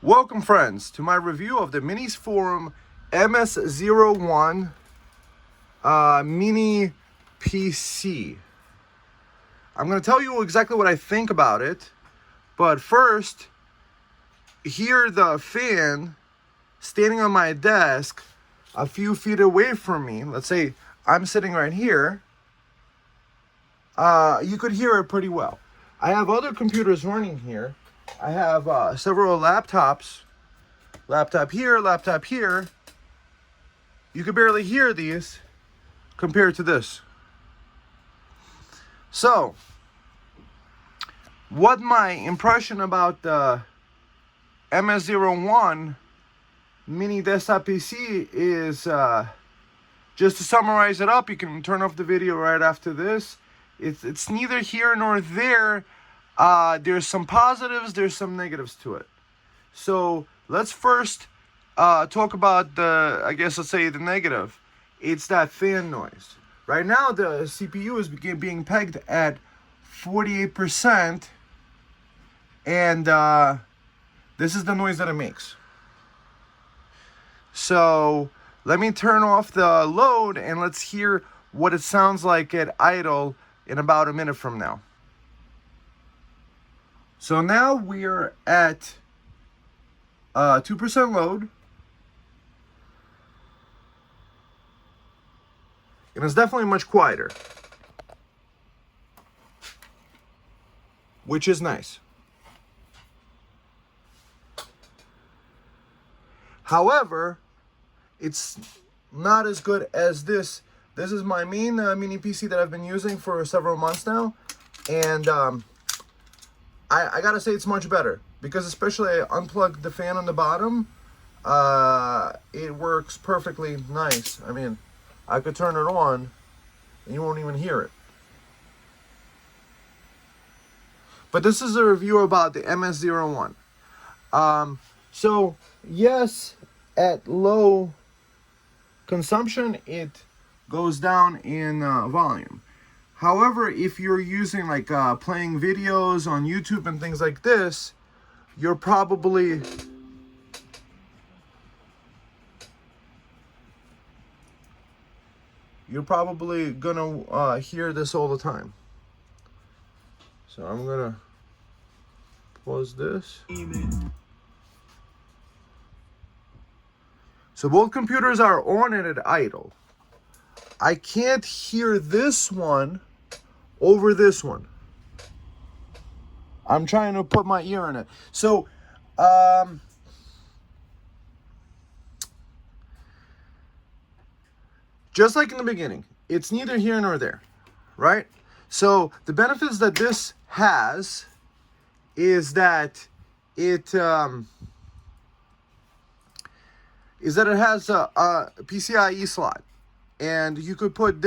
Welcome friends to my review of the MINISFORUM MS-01 mini PC. I'm going to tell you exactly what I think about it, but first, here the fan standing on my desk a few feet away from me. Let's say I'm sitting right here. You could hear it pretty well. I have other computers running here. I have several laptops. Laptop here, laptop here. You could barely hear these compared to this. So, what my impression about the MS-01 mini desktop PC is, just to summarize it up, you can turn off the video right after this. It's neither here nor there. There's some positives, there's some negatives to it. So let's first talk about let's say the negative. It's that fan noise. Right now the CPU is being pegged at 48%, and this is the noise that it makes. So let me turn off the load and let's hear what it sounds like at idle in about a minute from now. So now we're at 2% load. And it's definitely much quieter, which is nice. However, it's not as good as this. This is my main mini PC that I've been using for several months now, and I gotta say it's much better, because especially I unplugged the fan on the bottom. It works perfectly nice. I mean, I could turn it on and you won't even hear it. But this is a review about the MS-01. So yes, at low consumption it goes down in volume. However, if you're using playing videos on YouTube and things like this, you're probably gonna hear this all the time. So I'm gonna pause this. So both computers are on and at idle. I can't hear this one over this one. I'm trying to put my ear in it. So, just like in the beginning, it's neither here nor there, right? So the benefits that this has is that it has a PCIe slot, and you could put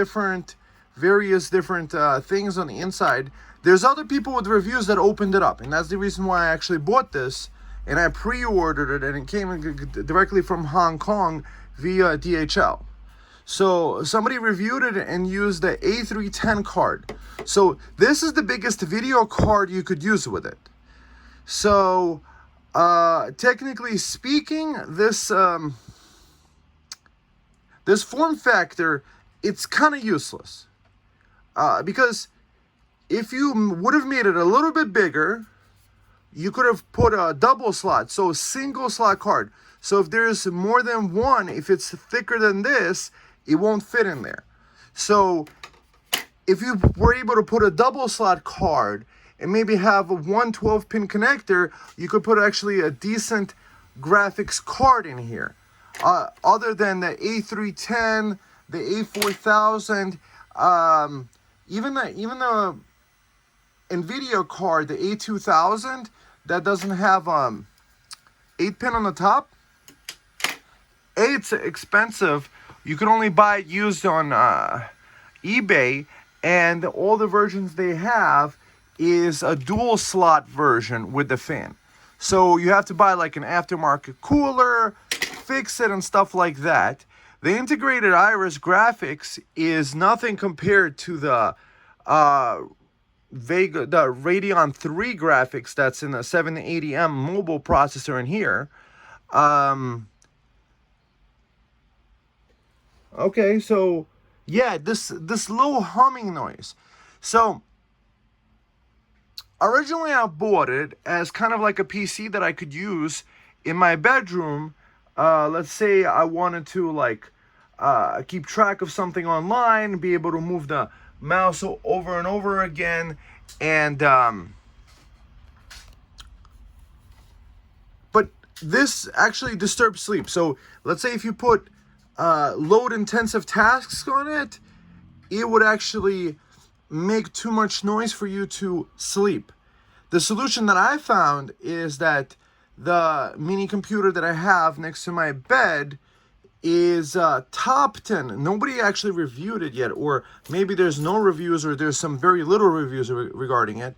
various different things on the inside. There's other people with reviews that opened it up, and that's the reason why I actually bought this, and I pre-ordered it, and it came directly from Hong Kong via DHL. So somebody reviewed it and used the A310 card. So this is the biggest video card you could use with it. So technically speaking, this form factor, it's kind of useless, because if you would have made it a little bit bigger, you could have put a double slot, so single slot card. So if there's more than one, if it's thicker than this, it won't fit in there. So if you were able to put a double slot card and maybe have a 112-pin connector, you could put actually a decent graphics card in here. Other than the A310, the A4000, even the NVIDIA card, the A2000, that doesn't have 8-pin on the top. It's expensive. You can only buy it used on eBay, and all the versions they have is a dual slot version with the fan. So you have to buy like an aftermarket cooler, fix it and stuff like that. The integrated Iris graphics is nothing compared to the the Radeon 3 graphics that's in a 780M mobile processor in here. Okay, so yeah, this low humming noise. So originally I bought it as kind of like a PC that I could use in my bedroom. Let's say I wanted to like keep track of something online, be able to move the mouse over and over again, and but this actually disturbs sleep. So let's say if you put load intensive tasks on it, it would actually make too much noise for you to sleep. The solution that I found is that the mini computer that I have next to my bed is top 10. Nobody actually reviewed it yet, or maybe there's no reviews, or there's some very little reviews regarding it.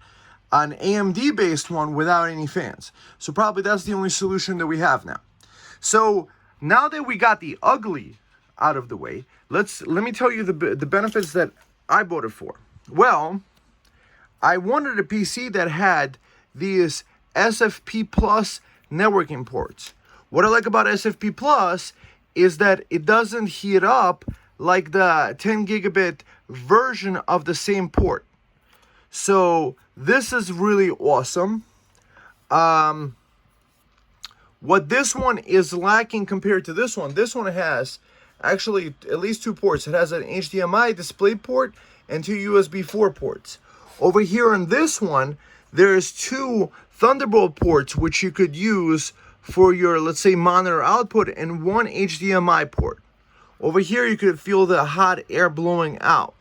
An AMD based one without any fans. So probably that's the only solution that we have now. So now that we got the ugly out of the way, let me tell you the benefits that I bought it for. Well, I wanted a PC that had these SFP Plus networking ports. What I like about SFP Plus is that it doesn't heat up like the 10 gigabit version of the same port. So this is really awesome. What this one is lacking compared to this one has actually at least 2 ports. It has an HDMI display port and 2 USB 4 ports. Over here on this one, there's 2 Thunderbolt ports which you could use for your, let's say, monitor output, and 1 HDMI port. Over here you could feel the hot air blowing out.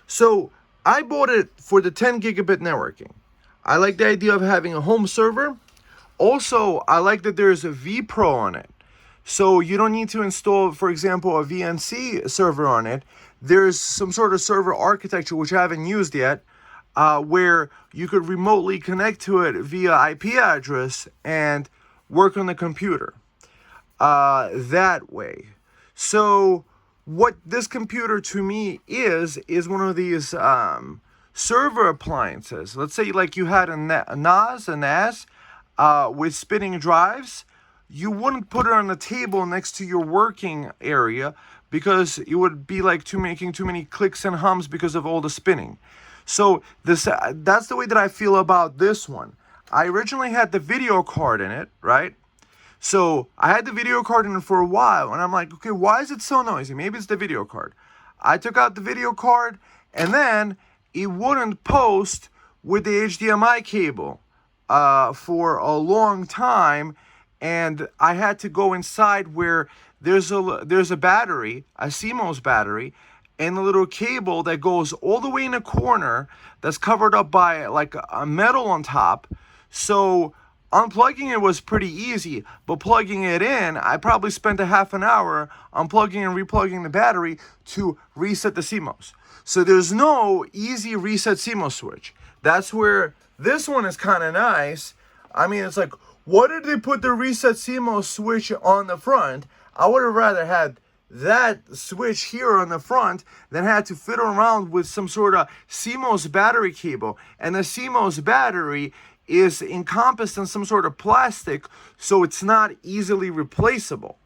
So I bought it for the 10 gigabit networking. I like the idea of having a home server. Also, I like that there's a vPro on it. So you don't need to install, for example, a VNC server on it. There's some sort of server architecture, which I haven't used yet, where you could remotely connect to it via IP address and work on the computer that way. So what this computer to me is one of these server appliances. Let's say like you had a NAS with spinning drives. You wouldn't put it on the table next to your working area because it would be like making too many clicks and hums because of all the spinning. So that's the way that I feel about this one. I originally had the video card in it, right? So I had the video card in it for a while, and I'm like, okay, why is it so noisy? Maybe it's the video card. I took out the video card, and then it wouldn't post with the HDMI cable for a long time, and I had to go inside where there's a battery, a CMOS battery, and a little cable that goes all the way in a corner that's covered up by like a metal on top. So unplugging it was pretty easy, but plugging it in, I probably spent a half an hour unplugging and replugging the battery to reset the CMOS. So there's no easy reset CMOS switch. That's where this one is kind of nice. I mean, it's like, what did they put the reset CMOS switch on the front? I would have rather had that switch here on the front than had to fiddle around with some sort of CMOS battery cable. And the CMOS battery is encompassed in some sort of plastic, so it's not easily replaceable.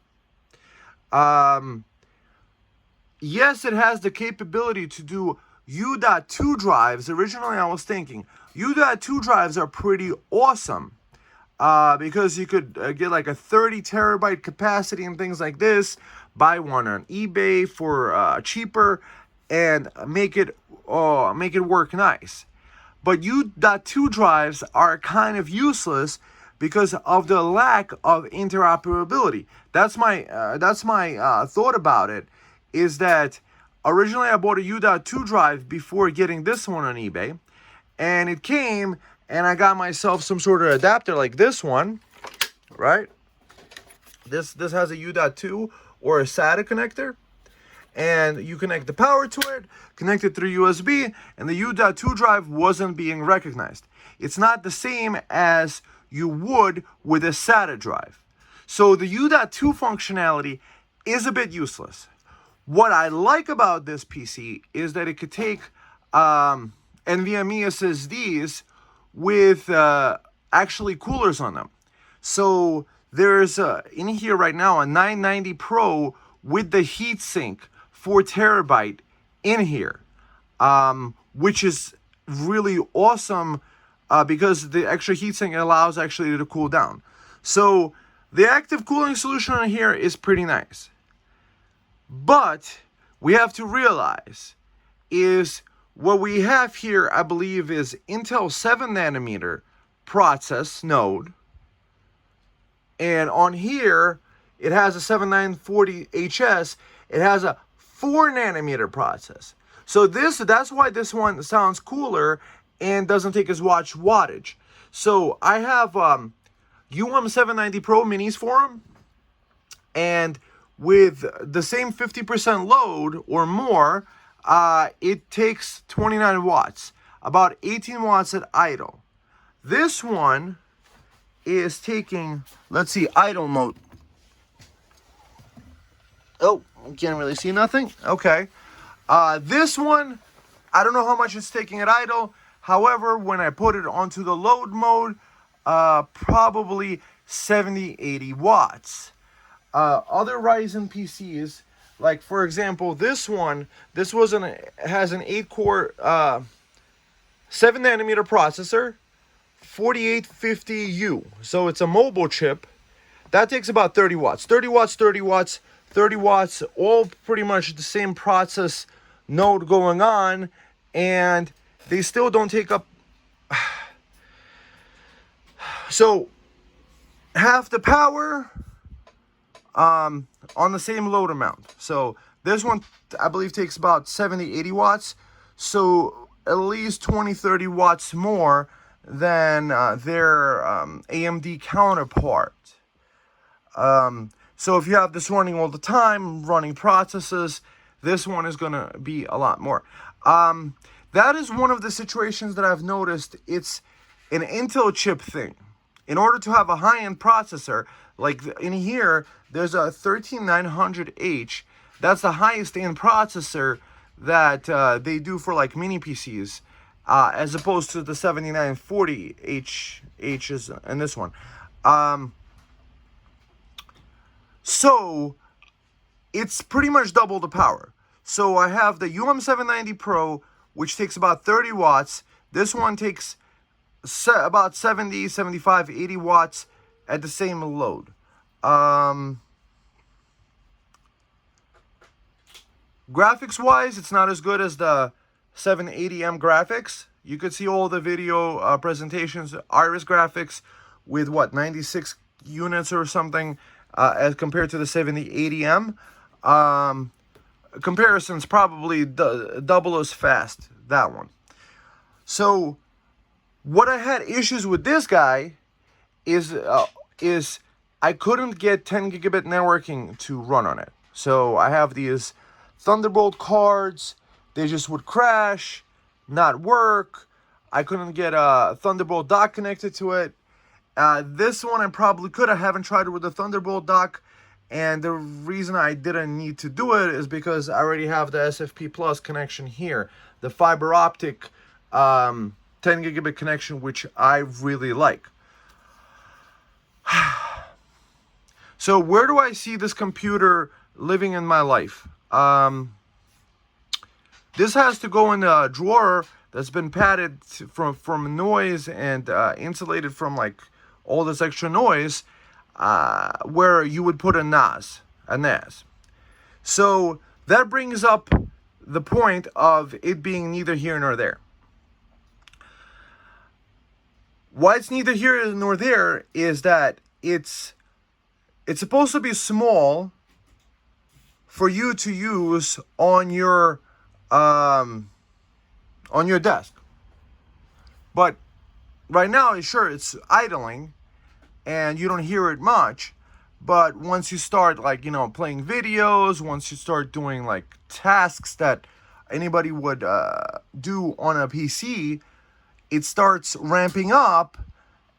Yes, it has the capability to do U.2 drives. Originally, I was thinking U.2 drives are pretty awesome because you could get like a 30 terabyte capacity and things like this. Buy one on eBay for cheaper and make it work nice. But U.2 drives are kind of useless because of the lack of interoperability. That's my thought about it. Is that originally I bought a U.2 drive before getting this one on eBay, and it came and I got myself some sort of adapter like this one, right? This has a U.2 or a SATA connector, and you connect the power to it, connect it through USB, and the U.2 drive wasn't being recognized. It's not the same as you would with a SATA drive. So the U.2 functionality is a bit useless. What I like about this PC is that it could take NVMe SSDs with actually coolers on them. So there's in here right now a 990 Pro with the heatsink 4 terabyte in here, which is really awesome because the extra heatsink allows actually to cool down. So the active cooling solution on here is pretty nice. But we have to realize is what we have here, I believe, is Intel 7 nanometer process node. And on here, it has a 7940HS. It has a 4 nanometer process. So that's why this one sounds cooler and doesn't take as much wattage. So I have UM790 Pro MINISFORUM, and with the same 50% load or more, it takes 29 watts, about 18 watts at idle. This one is taking, let's see, idle mode. Oh, can't really see nothing. Okay. This one, I don't know how much it's taking at idle. However, when I put it onto the load mode, probably 70, 80 watts. Other Ryzen PCs, like for example, this one, has an 8-core, 7 nanometer processor, 4850U. So it's a mobile chip. That takes about 30 watts. 30 watts, 30 watts, 30 watts, all pretty much the same process node going on, and they still don't take up so half the power on the same load amount. So this one, I believe, takes about 70, 80 watts. So at least 20, 30 watts more than their AMD counterpart. So if you have this running all the time, running processes, this one is going to be a lot more. That is one of the situations that I've noticed. It's an Intel chip thing. In order to have a high-end processor, like in here, there's a 13900H. That's the highest end processor that they do for like mini PCs, as opposed to the 7940H and this one. So it's pretty much double the power. So I have the UM790 Pro, which takes about 30 watts. This one takes about 70, 75, 80 watts at the same load. Graphics wise, it's not as good as the 780M graphics. You could see all the video presentations, Iris graphics with what, 96 units or something, as compared to the 7080M. Comparison's probably double as fast, that one. So what I had issues with this guy is I couldn't get 10 gigabit networking to run on it. So I have these Thunderbolt cards. They just would crash, not work. I couldn't get a Thunderbolt dock connected to it. This one I probably could. I haven't tried it with the Thunderbolt dock. And the reason I didn't need to do it is because I already have the SFP Plus connection here. The Firber Optic 10 gigabit connection, which I really like. So where do I see this computer living in my life? This has to go in a drawer that's been padded from noise and insulated from like all this extra noise, where you would put a NAS. So that brings up the point of it being neither here nor there. Why it's neither here nor there is that it's supposed to be small for you to use on your desk. But right now, sure, it's idling and you don't hear it much. But once you start, like, playing videos, once you start doing like tasks that anybody would do on a PC, it starts ramping up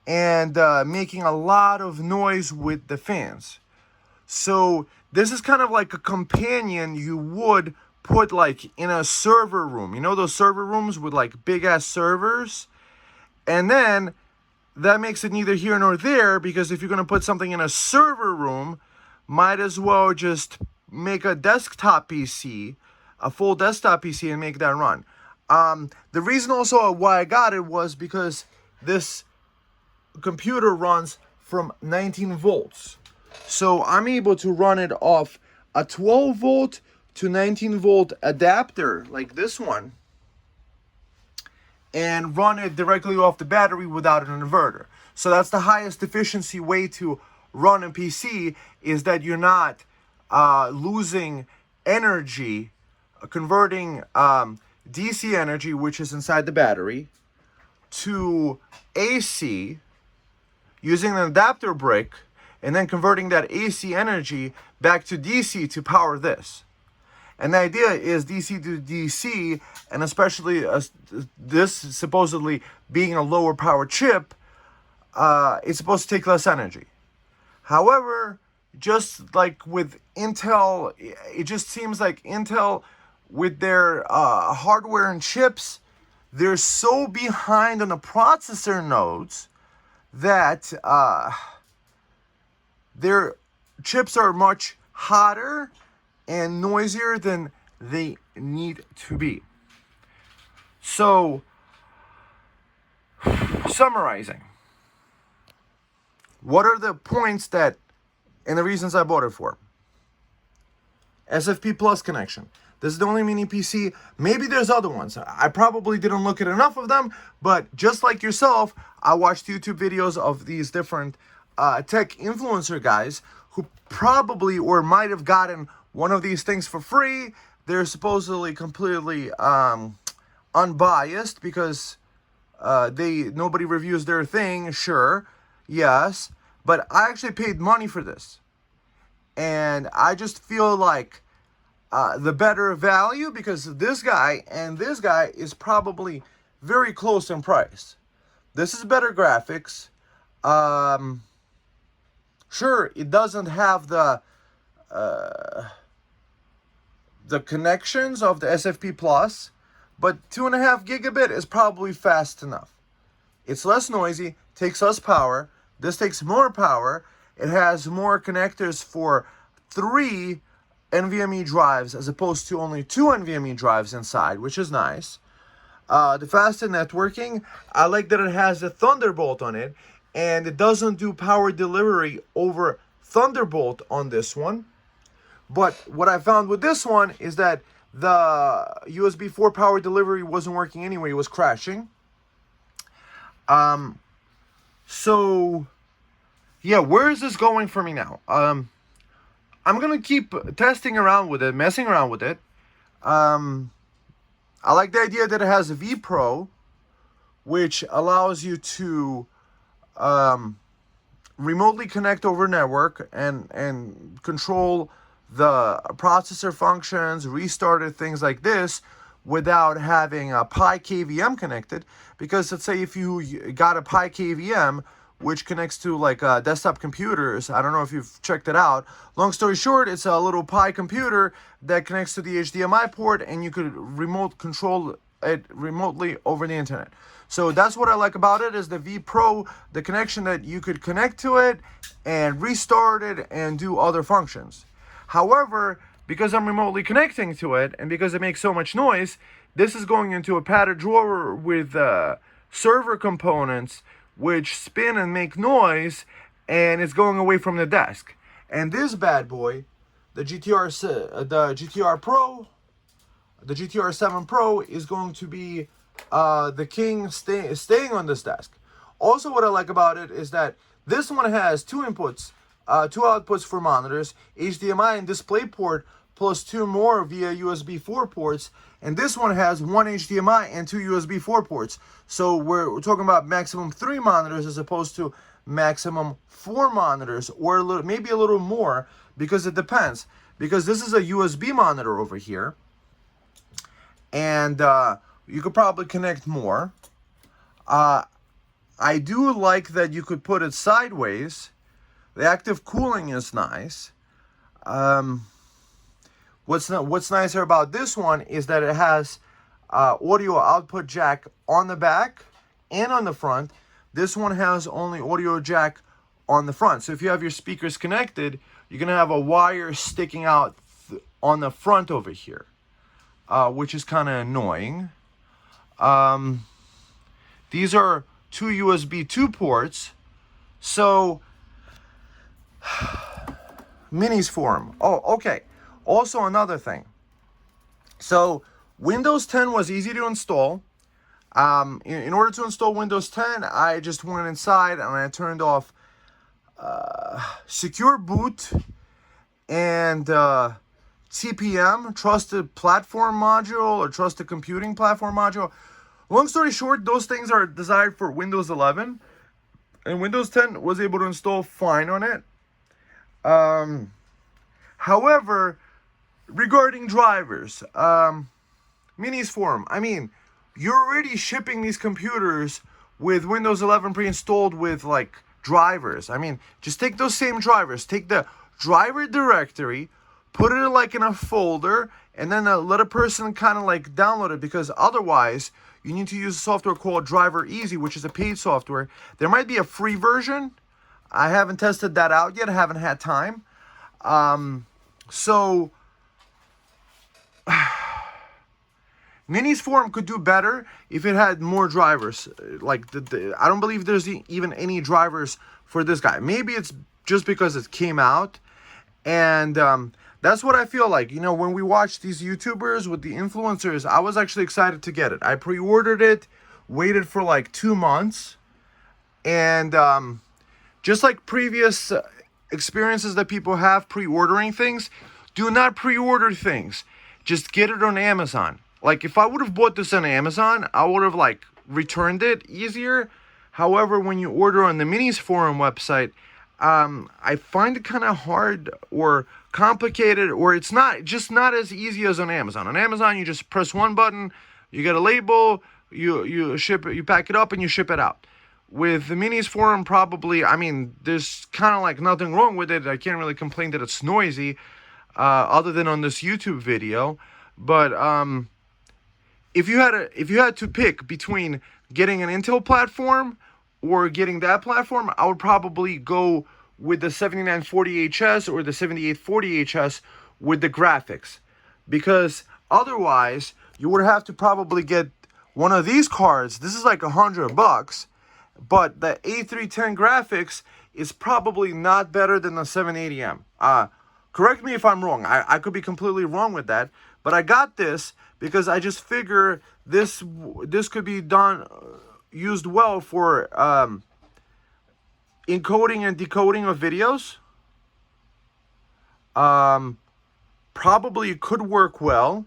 and making a lot of noise with the fans. So this is kind of like a companion you would put like in a server room. You know those server rooms with like big ass servers? And then that makes it neither here nor there, because if you're going to put something in a server room, might as well just make a desktop PC, a full desktop PC, and make that run. The reason also why I got it was because this computer runs from 19 volts. So I'm able to run it off a 12 volt to 19 volt adapter like this one, and run it directly off the battery without an inverter. So that's the highest efficiency way to run a PC, is that you're not losing energy, converting DC energy, which is inside the battery, to AC using an adapter brick, and then converting that AC energy back to DC to power this. And the idea is DC to DC, and especially this supposedly being a lower power chip, it's supposed to take less energy. However, just like with Intel, it just seems like Intel, with their hardware and chips, they're so behind on the processor nodes that their chips are much hotter and noisier than they need to be. So, summarizing, what are the points that, and the reasons I bought it for? SFP Plus connection. This is the only mini PC. Maybe there's other ones. I probably didn't look at enough of them, but just like yourself, I watched YouTube videos of these different tech influencer guys who probably or might have gotten one of these things for free. They're supposedly completely unbiased because nobody reviews their thing. Sure, yes, but I actually paid money for this, and I just feel like the better value, because this guy and this guy is probably very close in price. This is better graphics. Sure, it doesn't have the connections of the SFP Plus, but 2.5 gigabit is probably fast enough. It's less noisy, takes less power. This takes more power. It has more connectors for 3 NVMe drives as opposed to only 2 NVMe drives inside, which is nice. The faster networking, I like that it has a Thunderbolt on it, and it doesn't do power delivery over Thunderbolt on this one. But what I found with this one is that the USB 4 power delivery wasn't working anyway, it was crashing. So yeah, where is this going for me now? I'm gonna keep testing around with it, messing around with it. I like the idea that it has a vPro, which allows you to remotely connect over network and control the processor functions, restart it, things like this, without having a Pi KVM connected. Because let's say if you got a Pi KVM, which connects to like desktop computers. I don't know if you've checked it out. Long story short, it's a little Pi computer that connects to the HDMI port, and you could remote control it remotely over the internet. So that's what I like about it, is the vPro, the connection that you could connect to it and restart it and do other functions. However, because I'm remotely connecting to it and because it makes so much noise, this is going into a padded drawer with server components which spin and make noise, and it's going away from the desk. And this bad boy, the GTR Pro, the GTR7 Pro, is going to be the king staying on this desk. Also, what I like about it is that this one has 2 inputs, 2 outputs for monitors, HDMI and DisplayPort, plus 2 more via USB 4 ports, and this one has 1 HDMI and 2 USB 4 ports. So we're talking about maximum 3 monitors as opposed to maximum 4 monitors, or maybe a little more, because it depends. Because this is a USB monitor over here, and you could probably connect more. I do like that you could put it sideways. The active cooling is nice. What What's nicer about this one is that it has audio output jack on the back and on the front. This one has only audio jack on the front. So if you have your speakers connected, you're gonna have a wire sticking out on the front over here, which is kind of annoying. These are two USB 2 ports. So MINISFORUM. Oh, okay. Also another thing. So Windows 10 was easy to install. In order to install Windows 10, I just went inside and I turned off Secure Boot and TPM, Trusted Platform Module, or Trusted Computing Platform Module. Long story short, those things are designed for Windows 11, and Windows 10 was able to install fine on it. However, regarding drivers, MINISFORUM, I mean, you're already shipping these computers with Windows 11 pre-installed with like drivers. I mean, just take those same drivers, take the driver directory, put it like in a folder, and then let a person kind of like download it, because otherwise you need to use a software called Driver Easy, which is a paid software. There might be a free version. I haven't tested that out yet. I haven't had time. So MINISFORUM could do better if it had more drivers. Like I don't believe there's even any drivers for this guy. Maybe it's just because it came out, and that's what I feel like. You know, when we watch these YouTubers with the influencers, I was actually excited to get it. I pre-ordered it, waited for like 2 months, and just like previous experiences that people have pre-ordering things, do not pre-order things. Just get it on Amazon. Like, if I would have bought this on Amazon, I would have like returned it easier. However, when you order on the MINISFORUM website, I find it kind of hard or complicated, or it's just not as easy as on Amazon. On Amazon, you just press one button, you get a label, you ship it, you pack it up, and you ship it out. With the MINISFORUM, probably, I mean, there's kind of like nothing wrong with it. I can't really complain that it's noisy, other than on this YouTube video. But if you had to pick between getting an Intel platform or getting that platform, I would probably go with the 7940HS or the 7840HS with the graphics, because otherwise you would have to probably get one of these cards. This is like $100, but the A310 graphics is probably not better than the 780M. Correct me if I'm wrong. I could be completely wrong with that, but I got this because I just figure this could be used well for encoding and decoding of videos. Probably it could work well.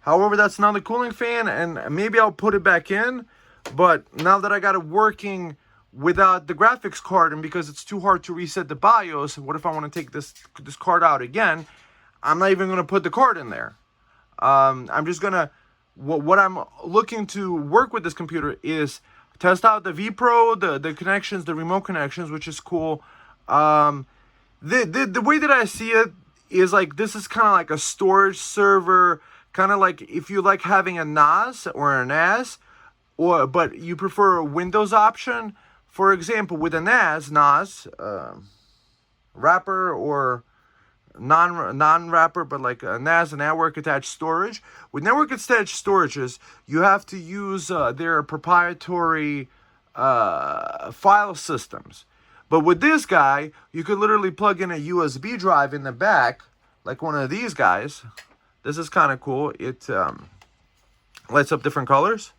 However, that's not the cooling fan, and maybe I'll put it back in. But now that I got it working without the graphics card, and because it's too hard to reset the BIOS, what if I want to take this card out again? I'm not even going to put the card in there. I'm just going to, what I'm looking to work with this computer is test out the vPro, the connections, the remote connections, which is cool. The way that I see it is like, this is kind of like a storage server, kind of like if you like having a NAS or a NAS, but you prefer a Windows option. For example, with a NAS wrapper, or non-wrapper, but like a NAS, a network attached storage. With network attached storages, you have to use their proprietary file systems. But with this guy, you could literally plug in a USB drive in the back, like one of these guys. This is kind of cool. It lights up different colors.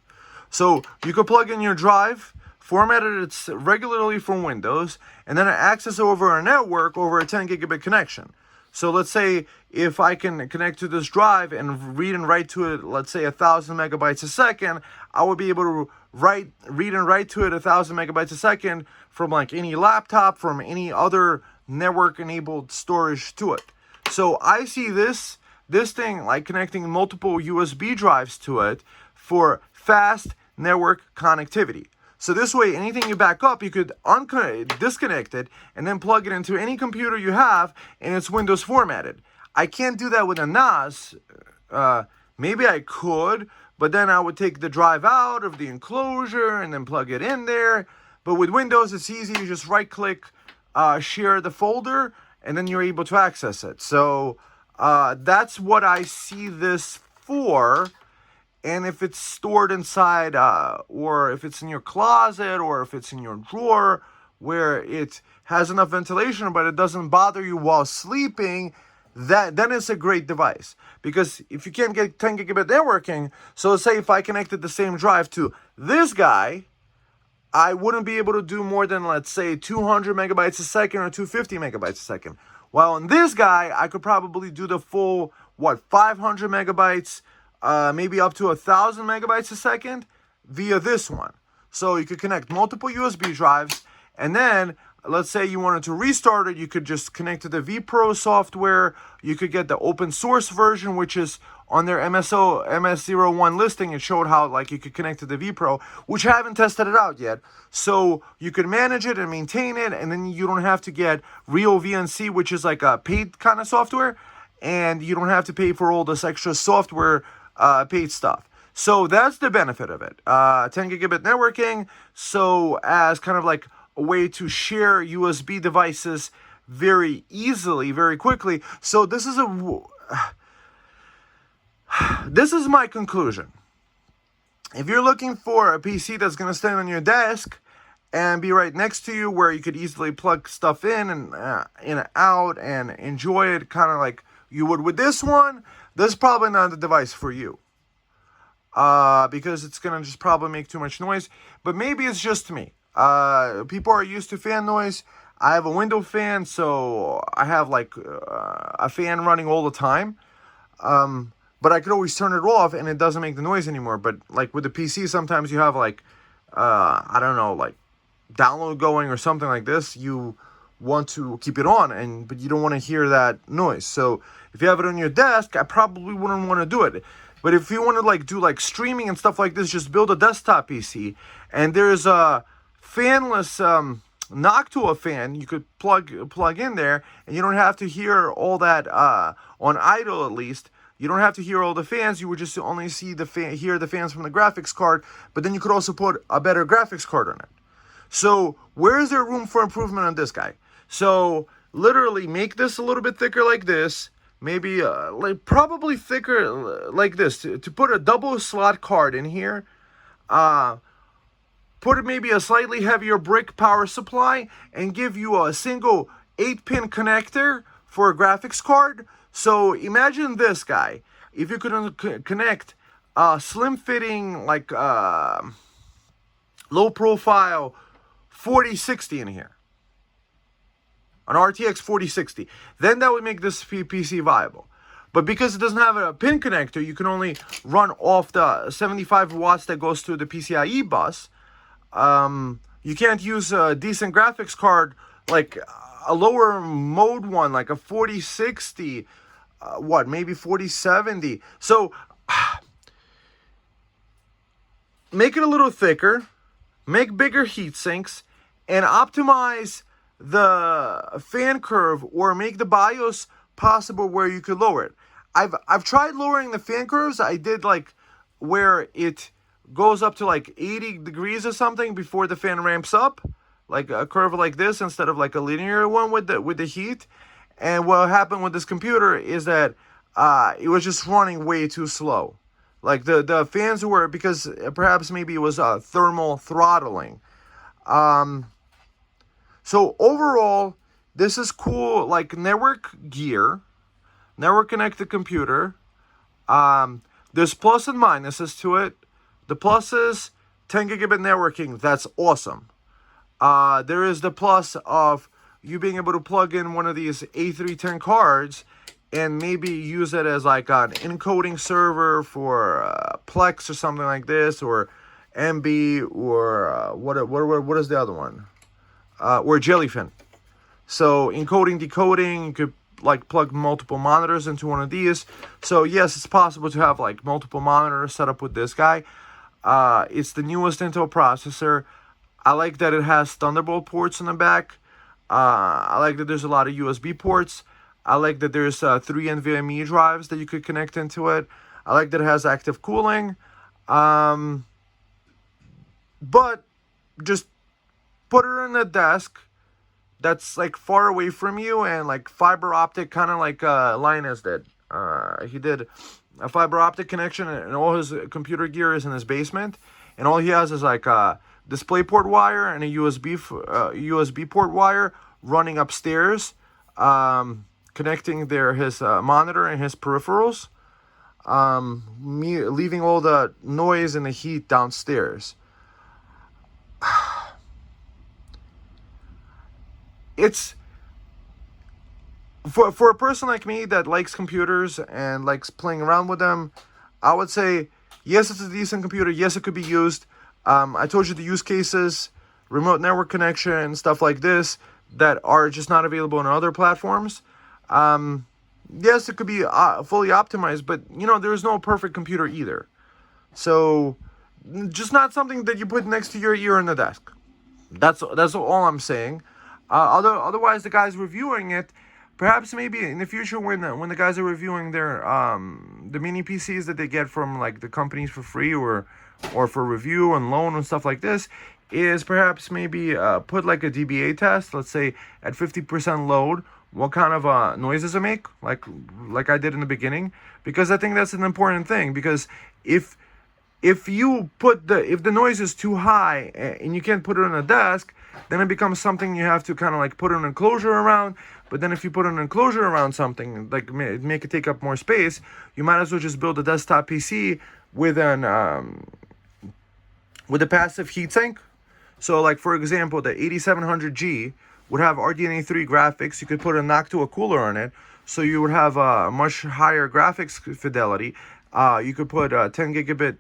So you could plug in your drive, format it regularly from Windows, and then access over a network over a 10 gigabit connection. So let's say if I can connect to this drive and read and write to it, let's say 1,000 megabytes a second, I would be able to read and write to it 1,000 megabytes a second from like any laptop, from any other network enabled storage to it. So I see this thing like connecting multiple USB drives to it for fast network connectivity. So this way, anything you back up, you could disconnect it and then plug it into any computer you have, and it's Windows formatted. I can't do that with a NAS. Maybe I could, but then I would take the drive out of the enclosure and then plug it in there. But with Windows, it's easy. You just right-click, share the folder, and then you're able to access it. So that's what I see this for. And if it's stored inside, or if it's in your closet, or if it's in your drawer, where it has enough ventilation, but it doesn't bother you while sleeping, then it's a great device. Because if you can't get 10 gigabit networking, so let's say if I connected the same drive to this guy, I wouldn't be able to do more than, let's say, 200 megabytes a second or 250 megabytes a second. While on this guy, I could probably do the full, 500 megabytes, maybe up to 1,000 megabytes a second via this one. So you could connect multiple USB drives, and then let's say you wanted to restart it, you could just connect to the vPro software. You could get the open source version, which is on their MS-01 listing. It showed how like you could connect to the vPro, which I haven't tested it out yet. So you could manage it and maintain it, and then you don't have to get Rio VNC, which is like a paid kind of software, and you don't have to pay for all this extra software paid stuff. So that's the benefit of it. 10 gigabit networking, so as kind of like a way to share USB devices very easily, very quickly. So this is my conclusion. If you're looking for a PC that's going to stand on your desk and be right next to you, where you could easily plug stuff in and out and enjoy it kind of like you would with this one, this is probably not the device for you. Because it's going to just probably make too much noise. But maybe it's just me. People are used to fan noise. I have a window fan, so I have like a fan running all the time. But I could always turn it off and it doesn't make the noise anymore. But like with the PC, sometimes you have like, I don't know, like download going or something like this. You want to keep it on, but you don't want to hear that noise. So if you have it on your desk, I probably wouldn't want to do it. But if you want to like do like streaming and stuff like this, just build a desktop PC. And there's a fanless Noctua fan you could plug in there, and you don't have to hear all that on idle at least. You don't have to hear all the fans. You would just only see hear the fans from the graphics card. But then you could also put a better graphics card on it. So where is there room for improvement on this guy? So literally make this a little bit thicker like this. Maybe like probably thicker like this to put a double slot card in here. Put maybe a slightly heavier brick power supply and give you a single 8-pin connector for a graphics card. So imagine this guy. If you could connect a slim fitting like low profile 4060 in here. An RTX 4060, then that would make this PC viable. But because it doesn't have a pin connector, you can only run off the 75 watts that goes to the PCIe bus. You can't use a decent graphics card, like a lower mode one, like a 4060, maybe 4070. So make it a little thicker, make bigger heat sinks, and optimize the fan curve, or make the BIOS possible where you could lower it. I've tried lowering the fan curves. I did like where it goes up to like 80 degrees or something before the fan ramps up, like a curve like this instead of like a linear one with the heat. And what happened with this computer is that it was just running way too slow. Like the fans were, because perhaps maybe it was thermal throttling. So overall, this is cool, like network gear, network connected computer. There's plus and minuses to it. The pluses, 10 gigabit networking, that's awesome. There is the plus of you being able to plug in one of these A310 cards and maybe use it as like an encoding server for Plex or something like this, or MB, or what is the other one? Or Jellyfin. So encoding, decoding, you could like plug multiple monitors into one of these. So yes, it's possible to have like multiple monitors set up with this guy. It's the newest Intel processor. I like that it has Thunderbolt ports in the back. I like that there's a lot of USB ports. I like that there's 3 NVMe drives that you could connect into it. I like that it has active cooling. But just put it in a desk that's like far away from you, and like fiber optic, kind of like Linus did. He did a fiber optic connection, and all his computer gear is in his basement, and all he has is like a DisplayPort wire and a USB port wire running upstairs, connecting his monitor and his peripherals, leaving all the noise and the heat downstairs. It's for a person like me that likes computers and likes playing around with them. I would say yes, it's a decent computer. Yes, it could be used. I told you the use cases, remote network connection, stuff like this that are just not available on other platforms. Yes, it could be fully optimized, but you know, there's no perfect computer either. So just not something that you put next to your ear on the desk. That's all I'm saying. Otherwise, the guys reviewing it, perhaps maybe in the future when the guys are reviewing their the mini PCs that they get from like the companies for free or for review and loan and stuff like this, is perhaps maybe put like a DBA test. Let's say at 50% load, what kind of noises it make, like I did in the beginning, because I think that's an important thing. Because if the noise is too high and you can't put it on a desk, then it becomes something you have to kind of like put an enclosure around. But then if you put an enclosure around something, like make it take up more space, you might as well just build a desktop PC with a passive heatsink. So like for example, the 8700G would have RDNA 3 graphics. You could put a Noctua cooler on it, so you would have a much higher graphics fidelity. You could put a 10 gigabit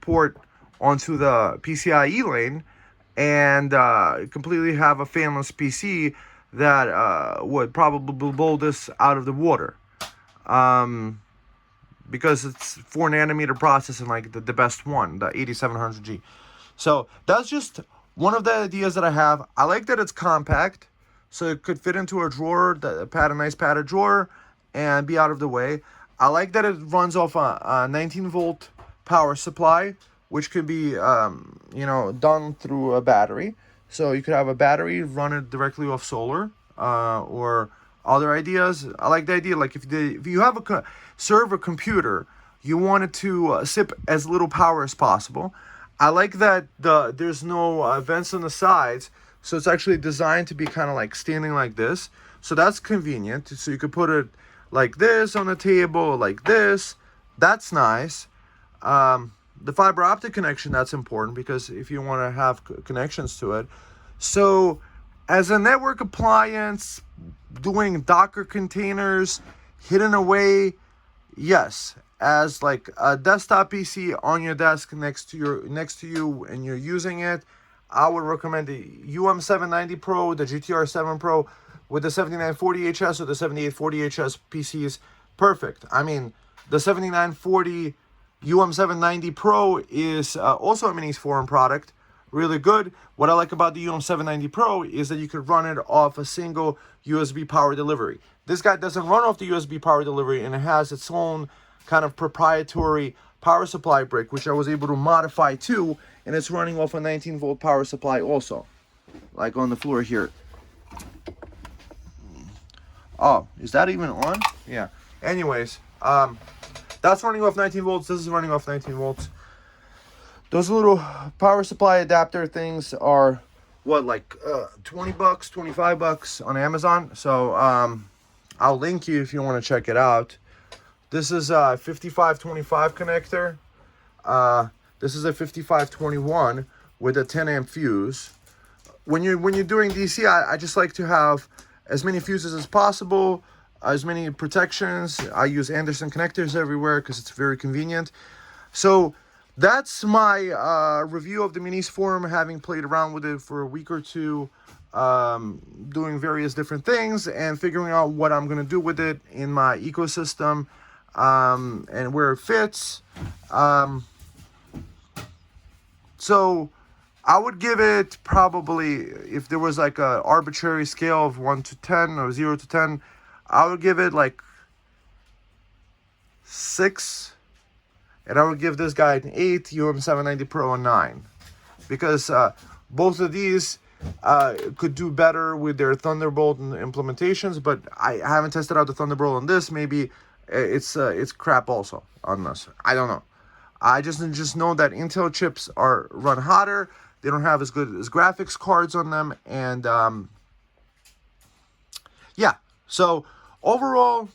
port onto the PCIe lane, and completely have a fanless PC that would probably blow this out of the water, because it's 4 nanometer process and like the best one, the 8700G. So that's just one of the ideas that I have. I like that it's compact, so it could fit into a drawer, a nice padded drawer, and be out of the way. I like that it runs off a 19 volt power supply, which could be done through a battery. So you could have a battery, run it directly off solar, or other ideas. I like the idea, like if you have a server computer, you want it to sip as little power as possible. I like that there's no vents on the sides, so it's actually designed to be kind of like standing like this. So that's convenient. So you could put it like this on the table, like this. That's nice. The fiber optic connection, that's important, because if you want to have connections to it. So as a network appliance, doing Docker containers hidden away, yes. As like a desktop PC on your desk next to you and you're using it, I would recommend the UM790 Pro, the GTR7 Pro with the 7940HS or the 7840HS PCs. Perfect. I mean, the 7940 UM790 Pro is also a MINISFORUM product. Really good. What I like about the UM790 Pro is that you could run it off a single USB power delivery. This guy doesn't run off the USB power delivery, and it has its own kind of proprietary power supply brick, which I was able to modify too, and it's running off a 19 volt power supply also, like on the floor here. Oh, is that even on? Yeah. Anyways, that's running off 19 volts. This is running off 19 volts. Those little power supply adapter things are what, like $20, $25 on Amazon. So I'll link you if you want to check it out. This is a 5525 connector. This is a 5521 with a 10 amp fuse. When you're doing DC, I just like to have as many fuses as possible, as many protections. I use Anderson connectors everywhere because it's very convenient. So that's my review of the MINISFORUM, having played around with it for a week or two, doing various different things and figuring out what I'm going to do with it in my ecosystem, and where it fits. So I would give it probably, if there was like a arbitrary scale of 1 to 10 or 0 to 10, I would give it like 6. And I would give this guy an 8, UM790 Pro a 9. Because both of these could do better with their Thunderbolt implementations, but I haven't tested out the Thunderbolt on this. Maybe it's crap also on this. I don't know. I just know that Intel chips run hotter. They don't have as good as graphics cards on them, and yeah. So overall,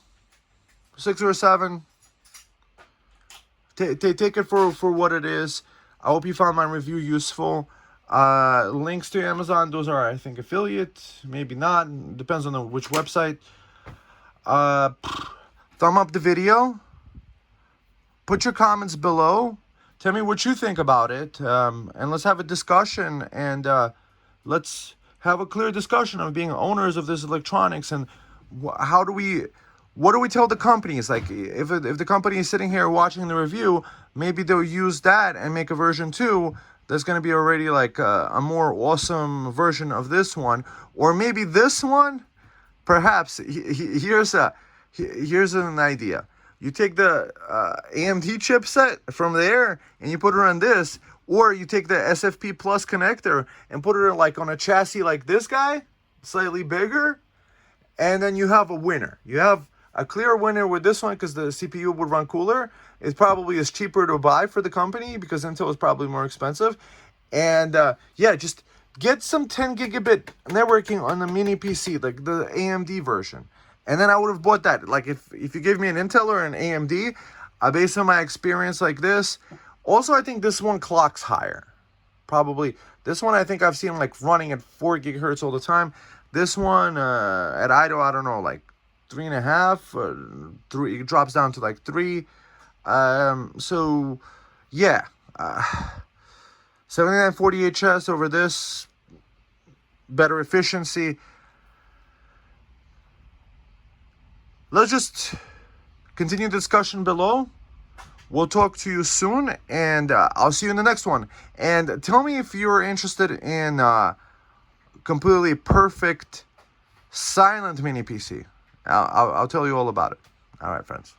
6 or 7. Take it for what it is. I hope you found my review useful. Links to Amazon, those are, I think, affiliate. Maybe not. Depends on which website. Thumb up the video. Put your comments below. Tell me what you think about it. And let's have a discussion. And let's have a clear discussion of being owners of this electronics. And what do we tell the companies? Like, if the company is sitting here watching the review, maybe they'll use that and make a version 2 that's going to be already like a more awesome version of this one. Or maybe this one, perhaps, here's an idea. You take the AMD chipset from there and you put it on this, or you take the SFP Plus connector and put it like on a chassis like this guy, slightly bigger, and then you have a winner. You have a clear winner with this one because the CPU would run cooler. It probably is cheaper to buy for the company because Intel is probably more expensive. And yeah, just get some 10 gigabit networking on the mini PC, like the AMD version. And then I would have bought that. Like if you give me an Intel or an AMD, based on my experience like this. Also, I think this one clocks higher. Probably. This one I think I've seen like running at 4 gigahertz all the time. This one at idle, I don't know, like 3.5, 3. It drops down to like 3. So yeah, 7940HS over this, better efficiency. Let's just continue the discussion below. We'll talk to you soon, and I'll see you in the next one. And tell me if you're interested in completely perfect silent mini PC. I'll tell you all about it. All right, friends.